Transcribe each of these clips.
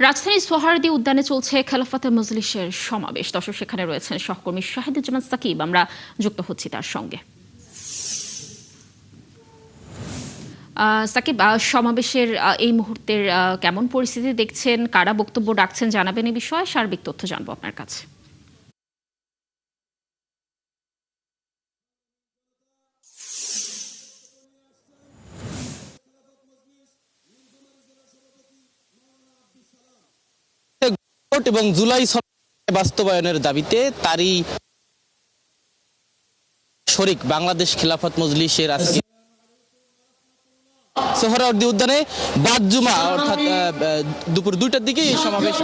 রাজধানীর সোহরাওয়ার্দী উদ্যানে চলছে খেলাফতে মজলিসের সমাবেশ। দর্শক, সেখানে রয়েছেন সহকর্মী শাহিদুজ্জামান সাকিব। আমরা যুক্ত হচ্ছি তার সঙ্গে। সাকিব, সমাবেশের এই মুহূর্তের কেমন পরিস্থিতি দেখছেন, কারা বক্তব্য রাখছেন জানাবেন এই বিষয়ে সার্বিক তথ্য জানবো আপনার কাছে। এবং জুলাই বাস্তবায়নের দাবিতে তারই শরিক বাংলাদেশ খেলাফত মজলিসের আজকে সোহরাওয়ার্দী উদ্যানে বাদ জুমা অর্থাৎ দুপুর 2টার দিকে এই সমাবেশ।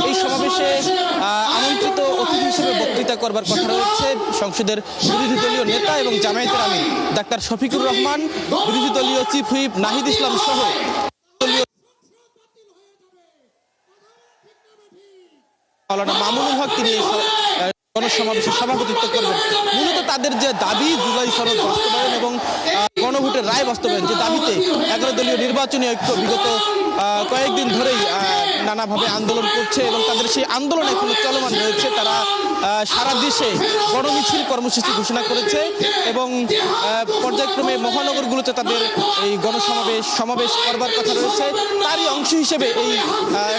এই সমাবেশে আমন্ত্রিত অতিথি হিসেবে বক্তৃতা করবার কথা রয়েছে সংসদের বিরোধী দলীয় নেতা এবং জামায়াতের আমির ডাক্তার শফিকুর রহমান, বিরোধী দলীয় চিফ হুইপ নাহিদ ইসলাম সহ মামুনুল হক, তিনি গণসমাবেশে সভাপতিত্ব করবেন। মূলত তাদের যে দাবি জুলাই সনদ বাস্তবায়ন এবং গণভোটের রায় বাস্তবায়ন, যে দাবিতে 11 দলীয় নির্বাচনী ঐক্য বিগত কয়েকদিন ধরেই নানাভাবে আন্দোলন করছে এবং তাদের সেই আন্দোলন এখনো চলমান রয়েছে। তারা সারা দেশে গণমিছিল কর্মসূচি ঘোষণা করেছে এবং পর্যায়ক্রমে মহানগরগুলোতে তাদের এই সমাবেশ করবার কথা রয়েছে। তারই অংশ হিসেবে এই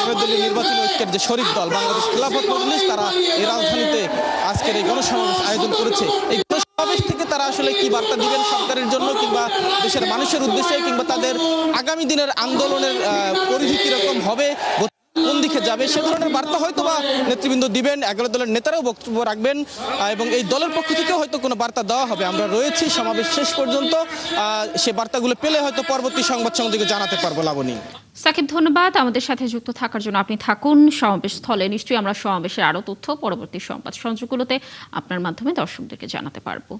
11 দলীয় নির্বাচনী ঐক্যের যে শরিক দল বাংলাদেশ খেলাফত মজলিস, তারা এই রাজধানীতে আজকের এই গণসমাবেশ আয়োজন করেছে। এই গণসমাবেশ থেকে তারা আসলে কি বার্তা দিবেন সরকারের জন্য কিংবা দেশের মানুষের উদ্দেশ্যে, কিংবা তাদের আগামী দিনের আন্দোলনের পরিধি কিরকম হবে, কোন দিকে যাবে, সে ধরনের বার্তা হয়তো বা নেতৃবৃন্দ দিবেন। 11 দলের নেতারাও বক্তব্য রাখবেন এবং এই দলের পক্ষ থেকেও হয়তো কোনো বার্তা দেওয়া হবে। আমরা রয়েছি সমাবেশ শেষ পর্যন্ত, সে বার্তাগুলো পেলে হয়তো পরবর্তী সংবাদ সংযোগে জানাতে পারবো। লাবণী, সাকিব, ধন্যবাদ আমাদের সাথে যুক্ত থাকার জন্য। আপনি থাকুন সমাবেশ স্থলে। নিশ্চয়ই আমরা সমাবেশের আরো তথ্য পরবর্তী সংবাদ সংযোগগুলোতে আপনার মাধ্যমে দর্শকদেরকে জানাতে পারবো।